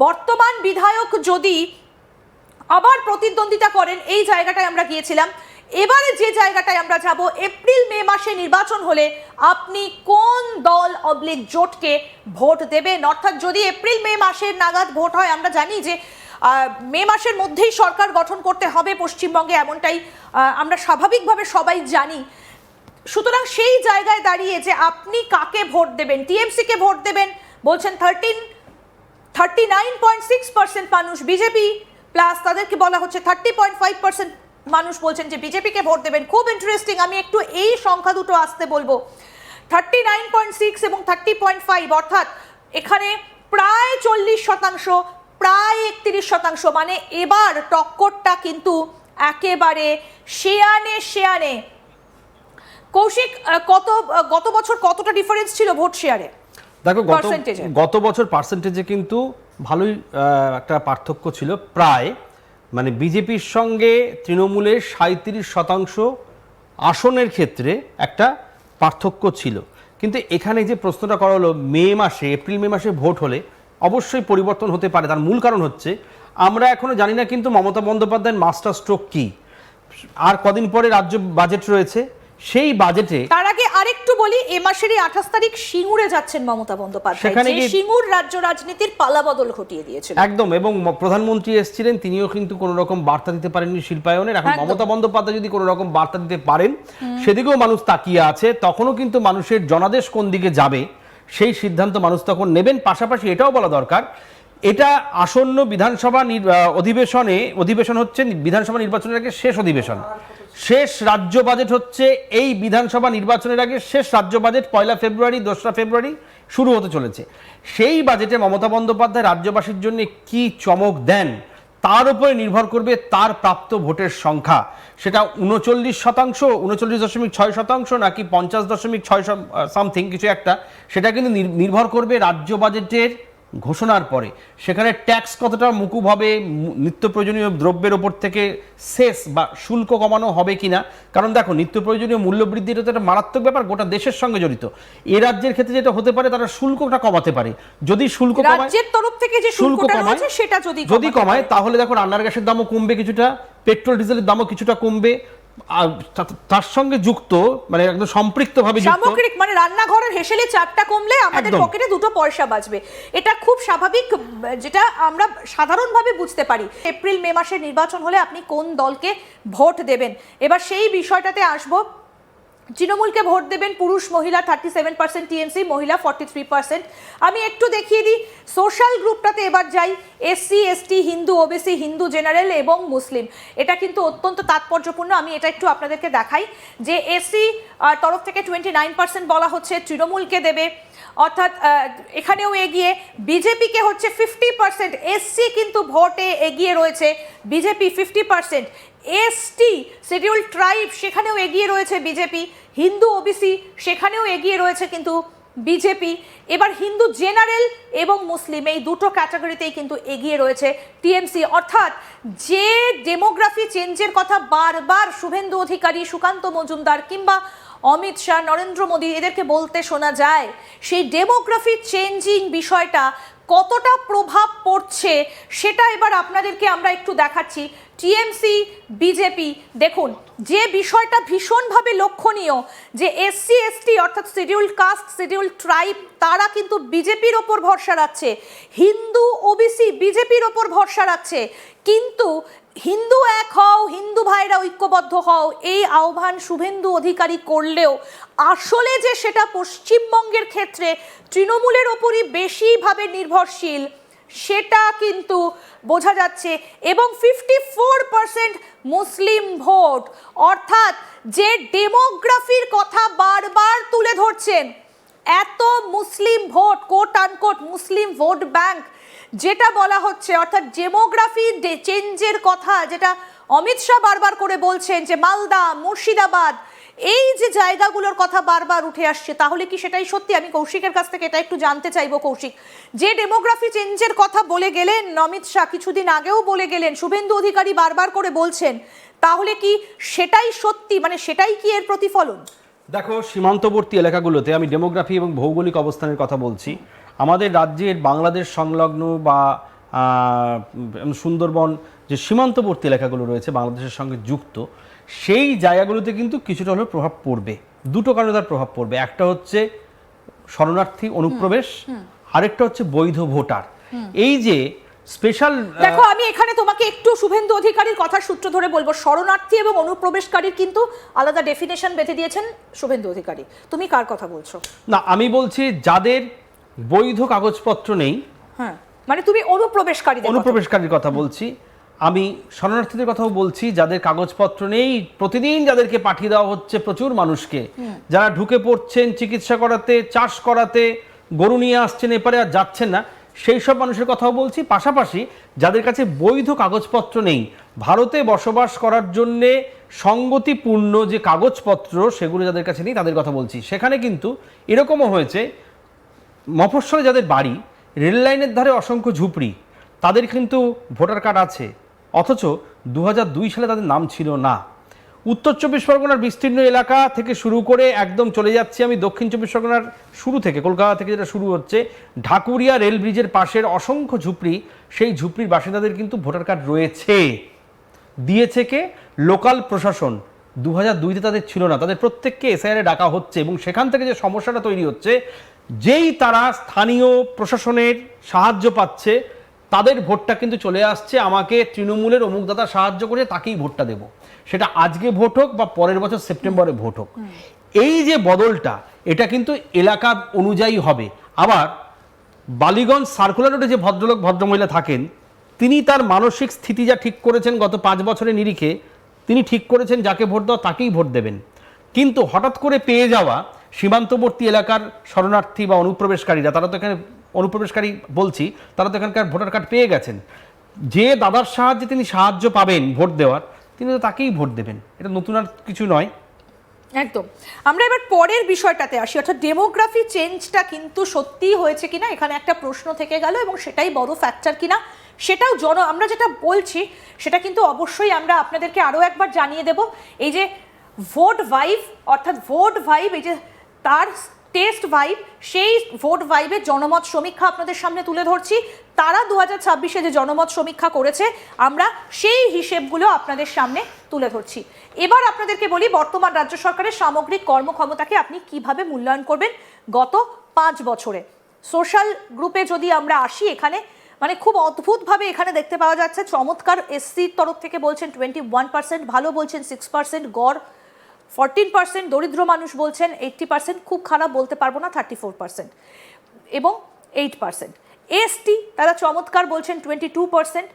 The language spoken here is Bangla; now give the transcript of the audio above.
বর্তমান বিধায়ক যদি আবার প্রতিদ্বন্দ্বিতা করেন, এই জায়গাটায় আমরা গিয়েছিলাম। এবারে যে জায়গাটায় আমরা যাব, এপ্রিল মে মাসে নির্বাচন হলে আপনি কোন দল অবলিক জোটকে ভোট দেবেন। অর্থাৎ যদি এপ্রিল মে মাসের নাগাদ ভোট হয়, আমরা জানি যে মে মাসের মধ্যেই সরকার গঠন করতে হবে পশ্চিমবঙ্গে, এমনটাই আমরা স্বাভাবিকভাবে সবাই জানি। সুতরাং সেই জায়গায় দাঁড়িয়ে যে আপনি কাকে ভোট দেবেন, টিএমসি কে ভোট দেবেন বলছেন 39.6% মানুষ, বিজেপি প্লাস তাদেরকে বলা হচ্ছে 30.5% মানুষ বলছেন যে বিজেপিকে ভোট দেবেন। খুব ইন্টারেস্টিং, আমি একটু এই সংখ্যা দুটো আসতে বলবো। 39.6 এবং 30.5, অর্থাৎ এখানে প্রায় 40%, প্রায় 31%, মানে এবার টক্করটা কিন্তু একেবারে শেয়ানে। কৌশিক, গত বছর কতটা ডিফারেন্স ছিল ভোট শেয়ারে? দেখো, গত বছর পার্সেন্টেজে কিন্তু ভালোই একটা পার্থক্য ছিল, প্রায় মানে বিজেপির সঙ্গে তৃণমূলের 37% আসনের ক্ষেত্রে একটা পার্থক্য ছিল। কিন্তু এখানে যে প্রশ্নটা করা হলো, এপ্রিল মে মাসে ভোট হলে অবশ্যই পরিবর্তন হতে পারে। তার মূল কারণ হচ্ছে আমরা এখনো জানি না কিন্তু মমতা বন্দ্যোপাধ্যায়ের মাস্টার স্ট্রোক কি। আর কদিন পরে রাজ্য বাজেট রয়েছে, সেই বাজেটে তার আগে আরেকটু বলি, এ মাসেরই 28 তারিখ সিঙ্গুরে যাচ্ছেন মমতা বন্দ্যোপাধ্যায়, যে সিঙ্গুর রাজ্য রাজনীতির পালাবদল ঘটিয়ে দিয়েছিল একদম। এবং প্রধানমন্ত্রী এসেছিলেন, তিনিও কিন্তু কোনো রকম বার্তা দিতে পারেননি শিল্পায়নের। এখন মমতা বন্দ্যোপাধ্যায় যদি কোনো রকম বার্তা দিতে পারেন, সেদিকেও মানুষ তাকিয়ে আছে। তখনও কিন্তু মানুষের জনাদেশ কোন দিকে যাবে সেই সিদ্ধান্ত মানুষ তখন নেবেন। পাশাপাশি এটাও বলা দরকার, এটা আসন্ন বিধানসভা অধিবেশন হচ্ছে বিধানসভা নির্বাচনের আগে শেষ অধিবেশন। শেষ রাজ্য বাজেট হচ্ছে এই বিধানসভা নির্বাচনের আগে শেষ রাজ্য বাজেট, 1 ফেব্রুয়ারি 2 ফেব্রুয়ারি শুরু হতে চলেছে। সেই বাজেটে মমতা বন্দ্যোপাধ্যায় রাজ্যবাসীর জন্য কি চমক দেন, তার উপরে নির্ভর করবে তার প্রাপ্ত ভোটের সংখ্যা। সেটা 39%, 39.6% নাকি 50.6 সামথিং কিছু একটা, সেটা কিন্তু নির্ভর করবে রাজ্য বাজেটের ঘোষণার পরে। সেখানে ট্যাক্স কতটা মুকুব হবে, নিত্য প্রয়োজনীয় দ্রব্যের ওপর থেকে সেস বা শুল্ক কমানো হবে কিনা। কারণ দেখো, নিত্য প্রয়োজনীয় মূল্য বৃদ্ধির তো একটা মারাত্মক ব্যাপার, গোটা দেশের সঙ্গে জড়িত। এ রাজ্যের ক্ষেত্রে যেটা হতে পারে, তারা শুল্কটা কমাতে পারে। যদি শুল্ক কমায়, রাজ্যের তরফ থেকে যে শুল্কটা রয়েছে সেটা যদি কমায়, তাহলে দেখো রান্নার গ্যাসের দামও কমবে কিছুটা, পেট্রোল ডিজেলের দামও কিছুটা কমবে। তার সঙ্গে যুক্ত মানে একদম সম্পৃক্ত ভাবে সামগ্রিক, মানে রান্নাঘরের হেসেলে চাপটা কমলে আমাদের পকেটে দুটো পয়সা বাঁচবে। এটা খুব স্বাভাবিক, যেটা আমরা সাধারণভাবে বুঝতে পারি। এপ্রিল মে মাসের নির্বাচন হলে আপনি কোন দলকে ভোট দেবেন, এবার সেই বিষয়টাতে আসবো। তৃণমূলকে ভোট দেবেন পুরুষ মহিলা 37%, টিএমসি মহিলা 43%। আমি একটু দেখিয়ে দিই সোশ্যাল গ্রুপটাতে, এবার যাই। SC ST, Hindu OBC, Hindu general এবং মুসলিম, এটা কিন্তু অত্যন্ত তাৎপর্যপূর্ণ। আমি এটা একটু আপনাদেরকে দেখাই যে এসসি তরফ থেকে 29% বলা হচ্ছে তৃণমূলকে দেবে, অর্থাৎ এখানেও এগিয়ে। বিজেপিকে হচ্ছে 50%, এসসি কিন্তু ভোটে এগিয়ে রয়েছে, বিজেপি 50%। এসটি শিডিউল ট্রাইব, সেখানেও এগিয়ে রয়েছে বিজেপি। হিন্দু ওবিসি, সেখানেও এগিয়ে রয়েছে কিন্তু বিজেপি। এবার হিন্দু জেনারেল এবং মুসলিম, এই দুটো ক্যাটাগরিতেই কিন্তু এগিয়ে রয়েছে টিএমসি। অর্থাৎ যে ডেমোগ্রাফি চেঞ্জের কথা বারবার শুভেন্দু অধিকারী, সুকান্ত মজুমদার কিংবা অমিত শাহ, নরেন্দ্র মোদী এদেরকে বলতে শোনা যায়, সেই ডেমোগ্রাফি চেঞ্জিং বিষয়টা কতটা প্রভাব পড়ছে সেটা এবার আপনাদেরকে আমরা একটু দেখাচ্ছি। টিএমসি বিজেপি, দেখুন যে বিষয়টা ভীষণভাবে লক্ষণীয়, যে এসসি এসটি অর্থাৎ শিডিউল কাস্ট, শিডিউল ট্রাইব, তারা কিন্তু বিজেপির ওপর ভরসা রাখছে। হিন্দু ওবিসি বিজেপির ওপর ভরসা রাখছে। কিন্তু হিন্দু এক হও, হিন্দু ভাইরা ঐক্যবদ্ধ হও, এই আহ্বান শুভেন্দু অধিকারী করলেও আসলে যে সেটা পশ্চিমবঙ্গের ক্ষেত্রে তৃণমূলের ওপরই বেশিভাবে নির্ভরশীল, সেটা কিন্তু বোঝা যাচ্ছে। এবং 54% মুসলিম ভোট, অর্থাৎ যে ডেমোগ্রাফির কথা বারবার তুলে ধরছেন, এত মুসলিম ভোট, কোট আনকোট মুসলিম ভোট ব্যাংক যেটা বলা হচ্ছে, অর্থাৎ ডেমোগ্রাফি চেঞ্জের কথা যেটা অমিত শাহ বারবার করে বলছেন, যে মালদা, মুর্শিদাবাদ, এই যে জায়গাগুলোর কথা বারবার উঠে আসছে, তাহলে কি সেটাই সত্যি? আমি কৌশিকের কাছ থেকে এটা একটু জানতে চাইবো। কৌশিক, যে ডেমোগ্রাফি চেঞ্জের কথা বলে গেলেন অমিত শাহ, কিছুদিন আগেও বলে গেলেন, শুভেন্দু অধিকারী বারবার করে বলছেন, তাহলে কি সেটাই সত্যি, মানে সেটাই কি এর প্রতিফলন? দেখো, সীমান্তবর্তী এলাকাগুলোতে, আমি ডেমোগ্রাফি এবং ভৌগোলিক অবস্থানের কথা বলছি, আমাদের রাজ্যের বাংলাদেশ সংলগ্ন বা সুন্দরবন যে সীমান্তবর্তী এলাকাগুলো রয়েছে বাংলাদেশের সঙ্গে যুক্ত, সেই জায়গাগুলোতে কিন্তু কিছুটা হলেও প্রভাব পড়বে। দুটো কারণে তার প্রভাব পড়বে, একটা হচ্ছে শরণার্থী অনুপ্রবেশ, আরেকটা হচ্ছে বৈধ ভোটার। এই যে স্পেশাল, দেখো আমি এখানে তোমাকে একটু শুভেন্দু অধিকারীর কথার সূত্র ধরে বলবো, শরণার্থী এবং অনুপ্রবেশকারীর কিন্তু আলাদা ডেফিনেশন বেঁধে দিয়েছেন শুভেন্দু অধিকারী। তুমি কার কথা বলছো? না, আমি বলছি যাদের বৈধ কাগজপত্র নেই, হ্যাঁ মানে তুমি অনুপ্রবেশকারীর কথা বলছি। আমি শরণার্থীদের কথাও বলছি, যাদের কাগজপত্র নেই, প্রতিদিন যাদেরকে পাঠিয়ে দেওয়া হচ্ছে প্রচুর মানুষকে, যারা ঢুকে পড়ছেন চিকিৎসা করাতে, চাষ করাতে, গরু নিয়ে আসছেন এপারে আর যাচ্ছেন না, সেই সব মানুষের কথাও বলছি। পাশাপাশি যাদের কাছে বৈধ কাগজপত্র নেই, ভারতে বসবাস করার জন্যে সঙ্গতিপূর্ণ যে কাগজপত্র সেগুলো যাদের কাছে নেই তাদের কথা বলছি। সেখানে কিন্তু এরকমও হয়েছে, মফস্বলে যাদের বাড়ি, রেল লাইনের ধারে অসংখ্য ঝুপড়ি, তাদের কিন্তু ভোটার কার্ড আছে, অথচ 2002 সালে তাদের নাম ছিল না। উত্তর চব্বিশ পরগনার বিস্তীর্ণ এলাকা থেকে শুরু করে একদম চলে যাচ্ছি আমি দক্ষিণ চব্বিশ পরগনার শুরু থেকে, কলকাতা থেকে যেটা শুরু হচ্ছে, ঢাকুরিয়া রেল ব্রিজের পাশের অসংখ্য ঝুপড়ি, সেই ঝুপড়ির বাসিন্দাদের কিন্তু ভোটার কার্ড রয়েছে। দিয়েছে কে? লোকাল প্রশাসন। 2002-তে তাদের ছিল না, তাদের প্রত্যেককে এসআইআরে ডাকা হচ্ছে, এবং সেখান থেকে যে সমস্যাটা তৈরি হচ্ছে, যেই তারা স্থানীয় প্রশাসনের সাহায্য পাচ্ছে, তাদের ভোটটা কিন্তু চলে আসছে আমাকে তৃণমূলের অমুক দাদা সাহায্য করে তাকেই ভোটটা দেব, সেটা আজকে ভোট হোক বা পরের বছর সেপ্টেম্বরে ভোট হোক। এই যে বদলটা, এটা কিন্তু এলাকা অনুযায়ী হবে। আবার বালিগঞ্জ সার্কুলার রোডে যে ভদ্রলোক ভদ্রমহিলা থাকেন, তিনি তার মানসিক স্থিতি যা ঠিক করেছেন গত 5 বছরের নিরিখে, তিনি ঠিক করেছেন যাকে ভোট দাও তাকেই ভোট দেবেন। কিন্তু হঠাৎ করে পেয়ে যাওয়া সীমান্তবর্তী এলাকার শরণার্থী বা অনুপ্রবেশকারীরা, তারা তো এখানে অনুপ্রবেশকারী বলছি, তারা তো এখানকার ভোটার কার্ড পেয়ে গেছেন, যে দাদার সাহায্যে তিনি সাহায্য পাবেন ভোট দেওয়ার, তিনি তো তাকেই ভোট দেবেন। এটা নতুন আর কিছু নয়। একদম। আমরা এবার পরের বিষয়টাতে আসি, অর্থাৎ ডেমোগ্রাফি চেঞ্জটা কিন্তু সত্যিই হয়েছে কিনা, এখানে একটা প্রশ্ন থেকে গেল, এবং সেটাই বড় ফ্যাক্টর কিনা সেটাও আমরা যেটা বলছি সেটা কিন্তু অবশ্যই আমরা আপনাদেরকে আরও একবার জানিয়ে দেব। এই যে ভোট ভাইব, অর্থাৎ ভোট ভাইব, এই যে তার টেস্ট ভাইব, সেই ভোট ভাইবের জনমত সমীক্ষা আপনাদের সামনে তুলে ধরছি। তারা 2026-এ যে জনমত সমীক্ষা করেছে, আমরা সেই হিসেবগুলো আপনাদের সামনে তুলে ধরছি। এবার আপনাদেরকে বলি, বর্তমান রাজ্য সরকারের সামগ্রিক কর্মক্ষমতাকে আপনি কিভাবে মূল্যায়ন করবেন গত 5 বছরে। সোশ্যাল গ্রুপে যদি আমরা আসি, এখানে মানে খুব অদ্ভুতভাবে এখানে দেখতে পাওয়া যাচ্ছে, চমৎকার এসসির তরফ থেকে বলছেন 21%, ভালো বলছেন 6%, গড় 14%, দরিদ্র মানুষ বলছেন 80%, খুব খারাপ বলতে পারবো না 34%, এবং 8%। এসটি তারা চমৎকার বলছেন 22%,